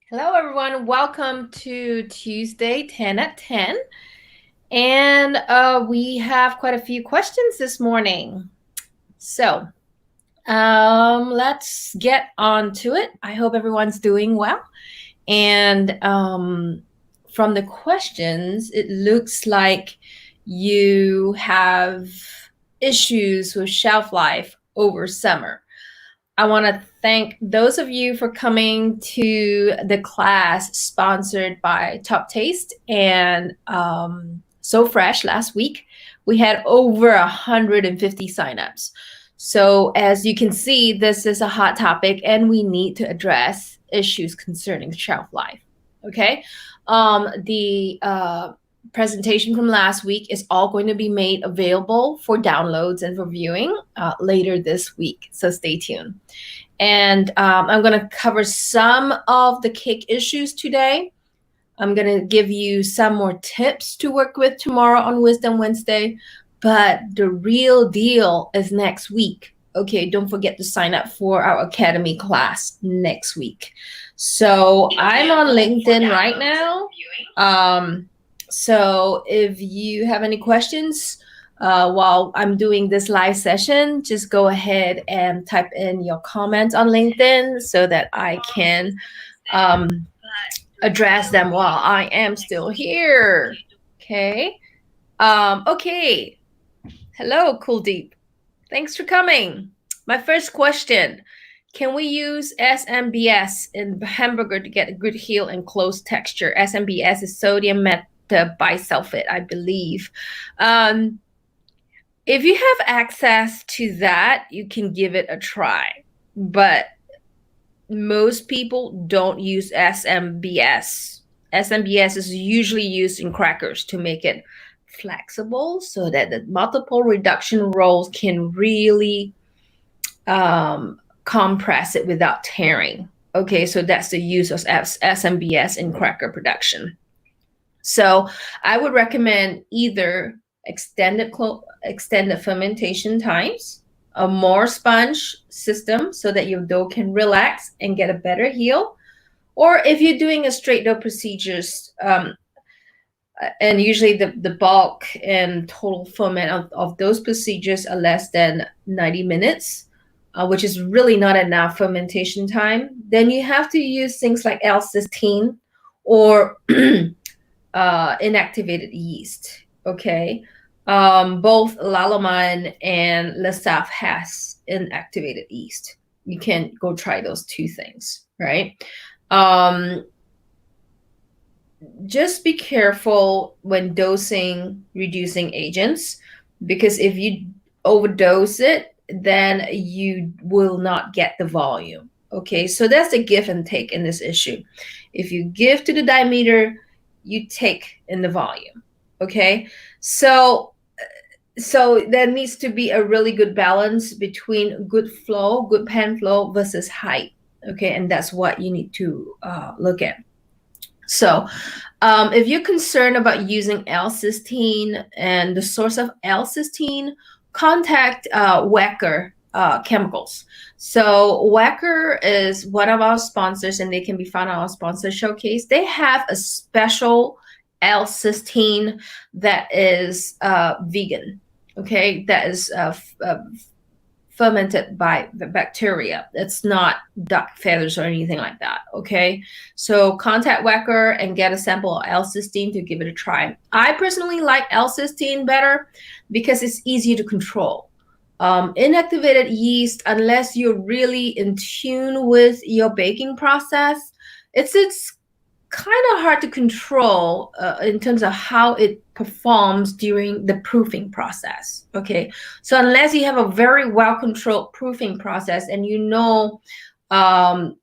Hello, everyone. Welcome to Tuesday 10 at 10. And we have quite a few questions this morning. So let's get on to it. I hope everyone's doing well. And from the questions, it looks like you have issues with shelf life over summer. I want to thank those of you for coming to the class sponsored by Top Taste and So Fresh last week. We had over 150 signups. So as you can see, this is a hot topic and we need to address issues concerning shelf life. Okay. The presentation from last week is all going to be made available for downloads and for viewing later this week. So stay tuned. And I'm going to cover some of the cake issues today. I'm going to give you some more tips to work with tomorrow on Wisdom Wednesday. But the real deal is next week. Okay, don't forget to sign up for our Academy class next week. So I'm on LinkedIn right now. So if you have any questions while I'm doing this live session, just go ahead and type in your comments on LinkedIn so that I can address them while I am still here. Okay. Okay. Hello, Kuldeep. Thanks for coming. My first question. Can we use SMBS in hamburger to get a good heel and close texture? SMBS is sodium bisulfite, I believe. If you have access to that, you can give it a try. But most people don't use SMBS. SMBS is usually used in crackers to make it flexible so that the multiple reduction rolls can really compress it without tearing. Okay, so that's the use of SMBS in cracker production. So I would recommend either extended fermentation times, a more sponge system so that your dough can relax and get a better heel, or if you're doing a straight dough procedures, and usually the bulk and total ferment of those procedures are less than 90 minutes, which is really not enough fermentation time, then you have to use things like L-cysteine or inactivated yeast. Okay. Both Lalaman and Lesaf has inactivated yeast. You can go try those two things, right? Just be careful when dosing reducing agents, because if you overdose it, then you will not get the volume. Okay, so that's the give and take in this issue. If you give to the diameter, you take in the volume. Okay, so there needs to be a really good balance between good flow, good pan flow versus height. Okay, and that's what you need to look at. So if you're concerned about using L-cysteine and the source of L-cysteine, contact Wecker Chemicals. So Wecker is one of our sponsors, and they can be found on our sponsor showcase. They have a special L-cysteine that is vegan. Okay, that is fermented by the bacteria. It's not duck feathers or anything like that. Okay, so contact Wecker and get a sample of L-cysteine to give it a try. I personally like L-cysteine better because it's easier to control. Inactivated yeast, unless you're really in tune with your baking process, it's kind of hard to control in terms of how it performs during the proofing process. Okay, so unless you have a very well-controlled proofing process and you know what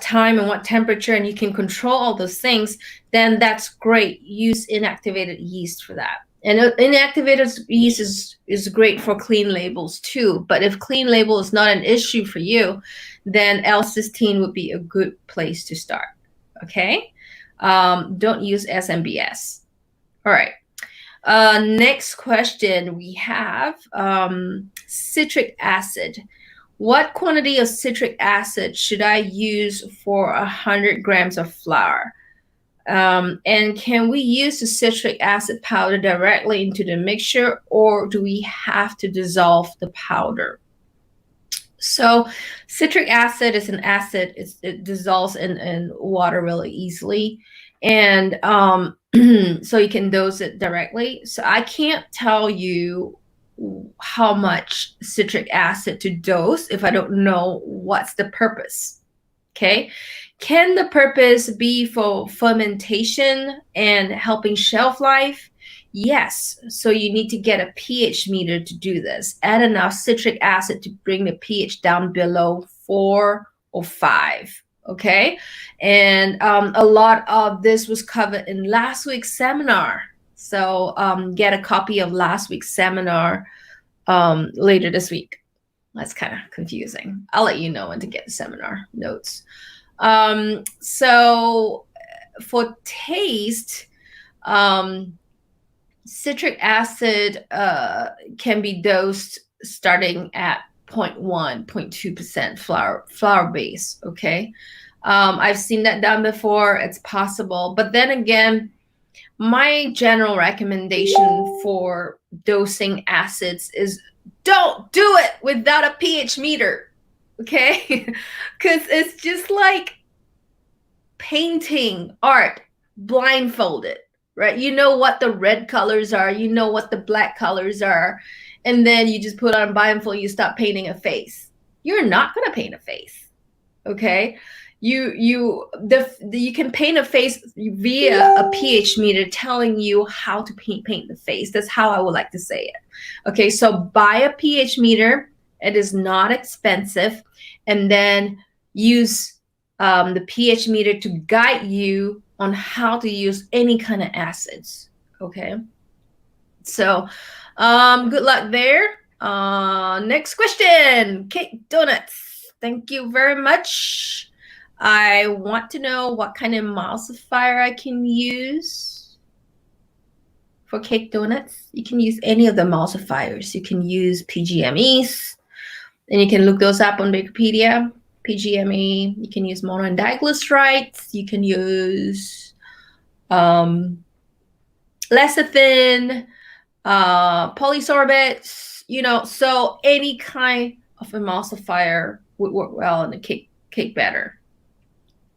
time and what temperature, and you can control all those things, then that's great. Use inactivated yeast for that. And inactivated yeast is great for clean labels too. But if clean label is not an issue for you, then L-cysteine would be a good place to start. Okay? Don't use SMBS. All right. Next question we have citric acid. What quantity of citric acid should I use for 100 grams of flour? And can we use the citric acid powder directly into the mixture, or do we have to dissolve the powder? So citric acid is an acid. It dissolves in water really easily. And so you can dose it directly. So I can't tell you how much citric acid to dose if I don't know what's the purpose. Okay. Can the purpose be for fermentation and helping shelf life? Yes. So you need to get a pH meter to do this. Add enough citric acid to bring the pH down below 4 or 5. Okay. And a lot of this was covered in last week's seminar. So get a copy of last week's seminar later this week. That's kind of confusing. I'll let you know when to get the seminar notes. So for taste, citric acid can be dosed starting at 0.1, 0.2% flour base. Okay. I've seen that done before. It's possible. But then again, my general recommendation for dosing acids is don't do it without a pH meter. Okay. Because it's just like painting art blindfolded, right? You know what the red colors are, you know what the black colors are, and then you just put on blindfold, you stop painting a face. You're not going to paint a face. Okay. You can paint a face via a pH meter telling you how to paint the face. That's how I would like to say it. Okay, so buy a pH meter. It is not expensive, and then use the pH meter to guide you on how to use any kind of acids. Okay, so good luck there. Next question, cake donuts. Thank you very much. I want to know what kind of emulsifier I can use for cake donuts. You can use any of the emulsifiers. You can use PGMEs, and you can look those up on Wikipedia. PGME, you can use mono and diglycerides. You can use lecithin, polysorbates, so any kind of emulsifier would work well in the cake batter.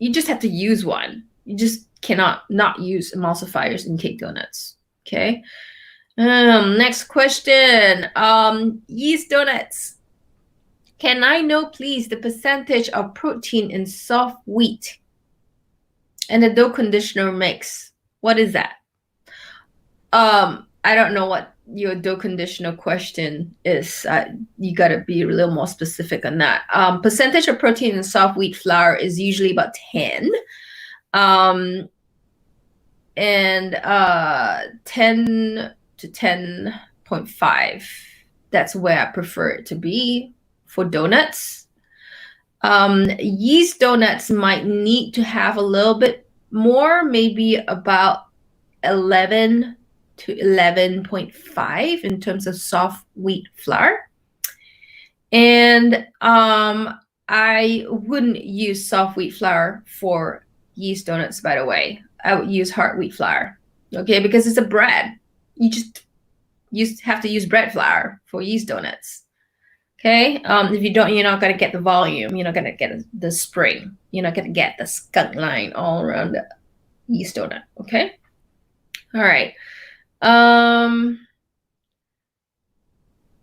You just have to use one. You just cannot not use emulsifiers in cake donuts. Okay. Next question. Yeast donuts. Can I know, please, the percentage of protein in soft wheat and the dough conditioner mix? What is that? I don't know what your dough conditioner question is. You got to be a little more specific on that. Percentage of protein in soft wheat flour is usually about 10. And 10 to 10.5. That's where I prefer it to be for donuts. Yeast donuts might need to have a little bit more, maybe about 11 to 11.5 in terms of soft wheat flour. And I wouldn't use soft wheat flour for yeast donuts, by the way. I would use hard wheat flour, okay, because it's a bread. You have to use bread flour for yeast donuts, okay? If you don't, you're not going to get the volume. You're not going to get the spring. You're not going to get the skunk line all around the yeast donut, okay? All right.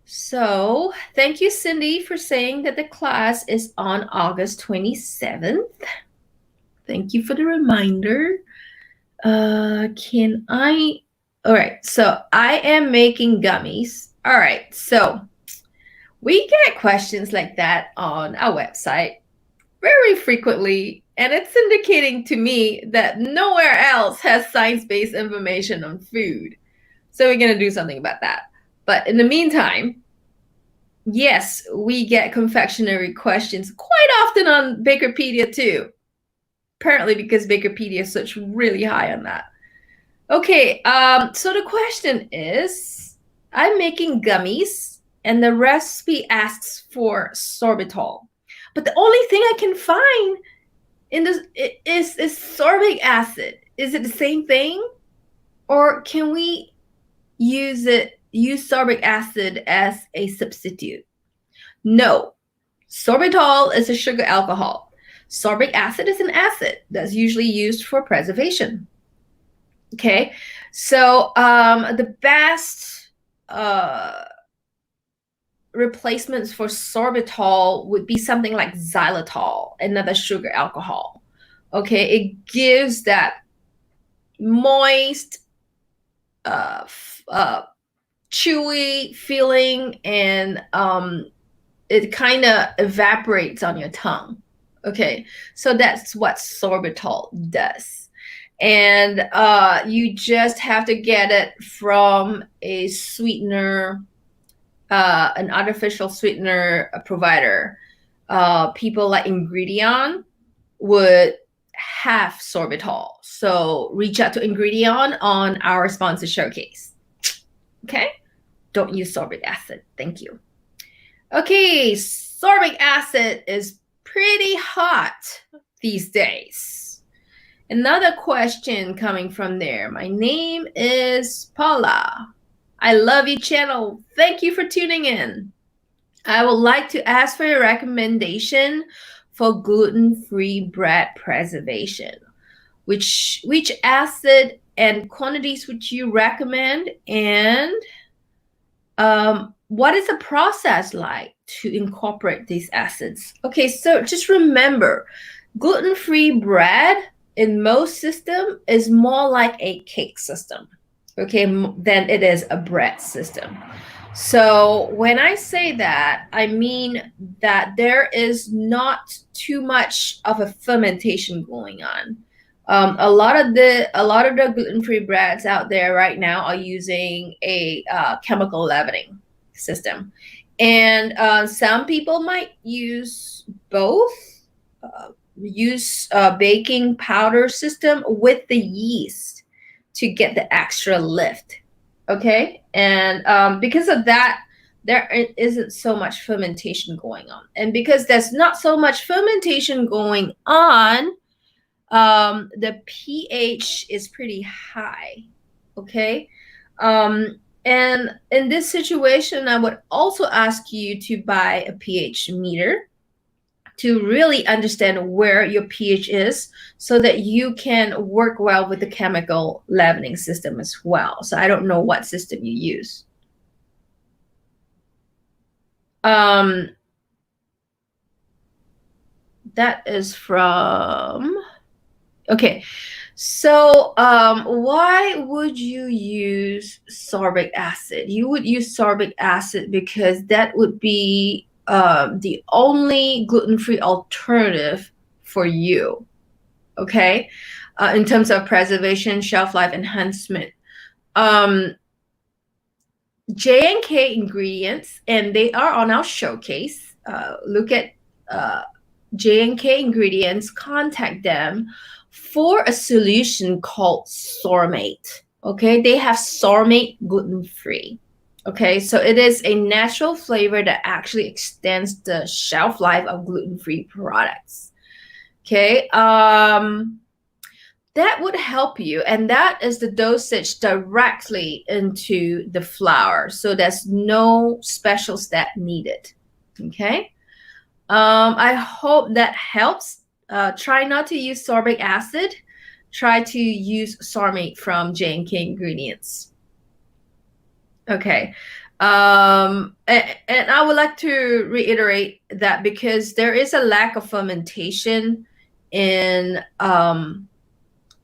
So thank you, Cindy, for saying that the class is on August 27th. Thank you for the reminder. All right, so I am making gummies. All right, so we get questions like that on our website very frequently, and it's indicating to me that nowhere else has science-based information on food. So we're going to do something about that. But in the meantime, yes, we get confectionery questions quite often on Bakerpedia too. Apparently because Bakerpedia is such really high on that. Okay, so the question is, I'm making gummies and the recipe asks for sorbitol. But the only thing I can find in this is sorbic acid. Is it the same thing? Or can we use sorbic acid as a substitute? No. Sorbitol is a sugar alcohol. Sorbic acid is an acid that's usually used for preservation. Okay, so the best replacements for sorbitol would be something like xylitol, another sugar alcohol. Okay, it gives that moist, chewy feeling, and it kind of evaporates on your tongue. Okay, so that's what sorbitol does. And you just have to get it from a sweetener, an artificial sweetener provider. People like Ingredion would have sorbitol. So reach out to Ingredion on our sponsor showcase. Okay? Don't use sorbic acid. Thank you. Okay, sorbic acid is pretty hot these days. Another question coming from there. My name is Paula. I love your channel. Thank you for tuning in. I would like to ask for your recommendation for gluten-free bread preservation. Which acid and quantities would you recommend? And what is the process like to incorporate these acids? Okay, so just remember, gluten-free bread in most system is more like a cake system, okay, than it is a bread system. So when I say that, I mean that there is not too much of a fermentation going on. A lot of the gluten-free breads out there right now are using a chemical leavening system, and some people might use both. Use a baking powder system with the yeast to get the extra lift. Okay, and because of that, there isn't so much fermentation going on, and because there's not so much fermentation going on, the pH is pretty high. Okay, and in this situation, I would also ask you to buy a pH meter to really understand where your pH is, so that you can work well with the chemical leavening system as well. So I don't know what system you use. That is from, okay. So why would you use sorbic acid? You would use sorbic acid because that would be the only gluten-free alternative for you, okay, in terms of preservation, shelf life enhancement. J&K Ingredients, and they are on our showcase. Look at J&K Ingredients, contact them for a solution called Sormate. Okay, they have Sormate gluten-free. Okay, so it is a natural flavor that actually extends the shelf life of gluten-free products. Okay, that would help you, and that is the dosage directly into the flour, so there's no special step needed. Okay, I hope that helps. Try not to use sorbic acid. Try to use Sormate from J&K Ingredients. Okay, and I would like to reiterate that because there is a lack of fermentation in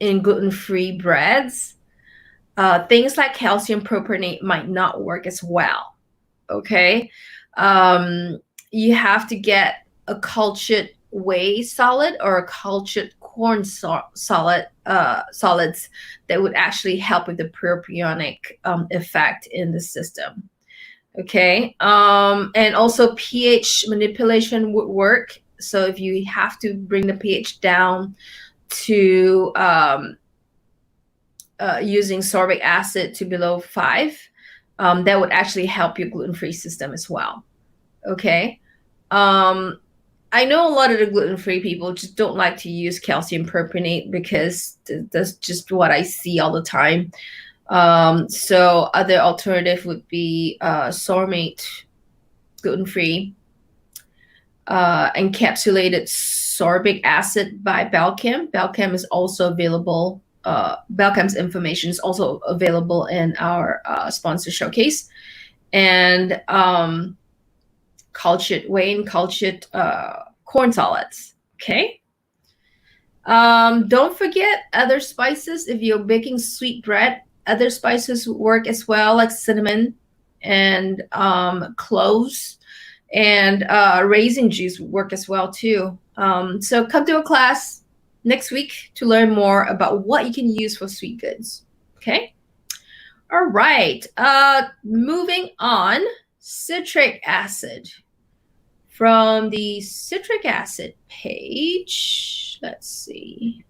gluten-free breads, things like calcium propionate might not work as well. Okay, you have to get a cultured whey solid or a cultured corn solids that would actually help with the propionic effect in the system. Okay, and also pH manipulation would work. So if you have to bring the pH down to using sorbic acid to below 5, that would actually help your gluten-free system as well. Okay. I know a lot of the gluten-free people just don't like to use calcium perphenate because that's just what I see all the time. So other alternative would be sourmate gluten-free, encapsulated sorbic acid by Balchem. Balchem is also available. Balchem's information is also available in our sponsor showcase. And cultured corn solids. Okay. Don't forget other spices. If you're baking sweet bread, other spices work as well, like cinnamon and cloves, and raisin juice work as well too. So come to a class next week to learn more about what you can use for sweet goods. Okay. All right. Moving on, citric acid. From the citric acid page, let's see.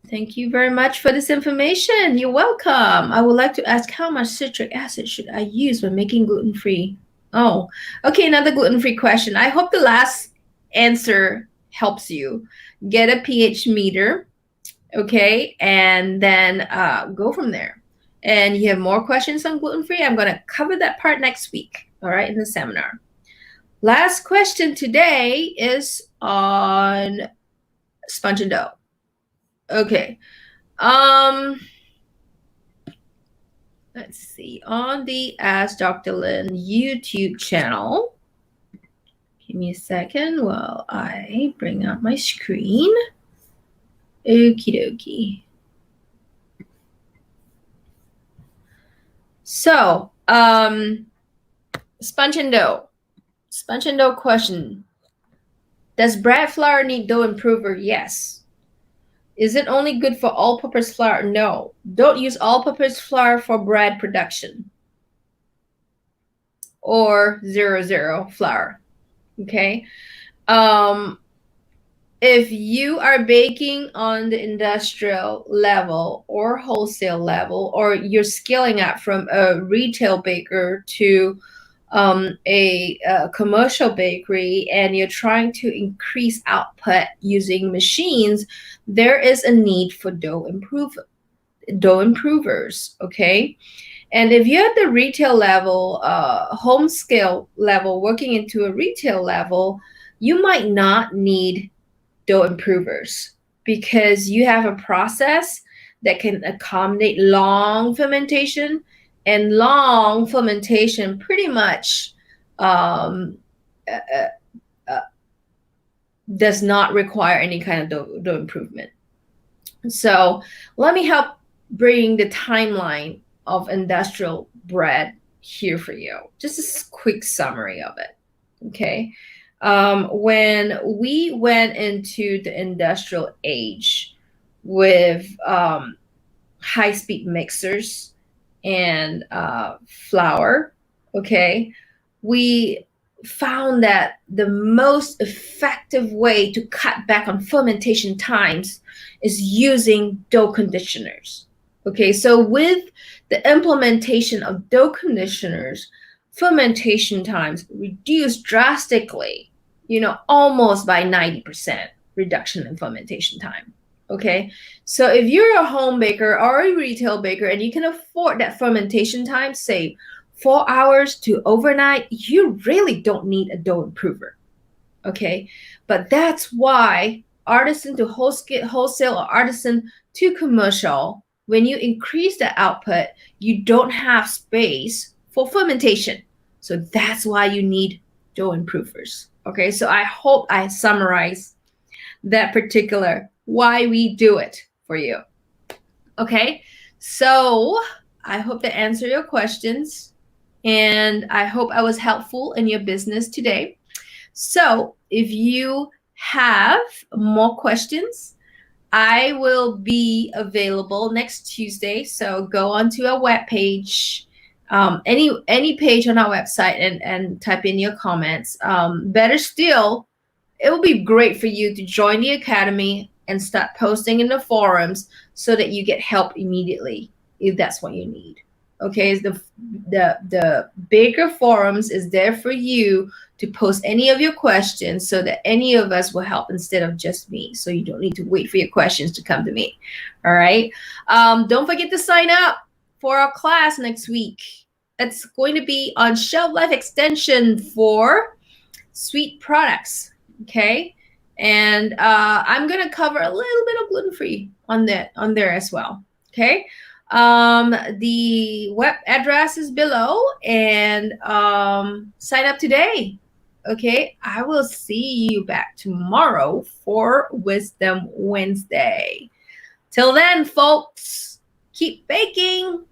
Thank you very much for this information. You're welcome. I would like to ask, how much citric acid should I use when making gluten-free? Oh, okay, another gluten-free question. I hope the last answer helps you. Get a pH meter, okay, and then go from there. And you have more questions on gluten-free, I'm going to cover that part next week, all right, in the seminar. Last question today is on sponge and dough. Okay. Let's see. On the Ask Dr. Lin YouTube channel. Give me a second while I bring up my screen. Okie dokie. So, sponge and dough. Sponge and dough question. Does bread flour need dough improver? Yes. Is it only good for all-purpose flour? No. Don't use all-purpose flour for bread production. Or 00 flour. Okay. If you are baking on the industrial level or wholesale level, or you're scaling up from a retail baker to a commercial bakery, and you're trying to increase output using machines, there is a need for dough improvers. Okay. And if you're at the retail level, home scale level, working into a retail level, you might not need dough improvers because you have a process that can accommodate long fermentation, and long fermentation pretty much does not require any kind of dough improvement. So let me help bring the timeline of industrial bread here for you. Just a quick summary of it. Okay. When we went into the industrial age with high-speed mixers and flour, okay, we found that the most effective way to cut back on fermentation times is using dough conditioners. Okay, so with the implementation of dough conditioners, fermentation times reduced drastically, almost by 90% reduction in fermentation time. Okay, so if you're a home baker or a retail baker and you can afford that fermentation time, say 4 hours to overnight, you really don't need a dough improver. Okay, but that's why artisan to wholesale or artisan to commercial, when you increase the output, you don't have space for fermentation. So that's why you need dough improvers. Okay, so I hope I summarize that particular why we do it for you. Okay, so I hope to answer your questions, and I hope I was helpful in your business today. So if you have more questions, I will be available next Tuesday. So go onto our webpage, any page on our website, and type in your comments. Better still, it will be great for you to join the academy and start posting in the forums so that you get help immediately if that's what you need. Okay, the bigger forums is there for you to post any of your questions so that any of us will help instead of just me. So you don't need to wait for your questions to come to me. All right. Don't forget to sign up for our class next week. It's going to be on shelf life extension for sweet products. Okay. And I'm going to cover a little bit of gluten-free on there as well. Okay. The web address is below, and sign up today. Okay, I will see you back tomorrow for Wisdom Wednesday. Till then, folks, keep baking.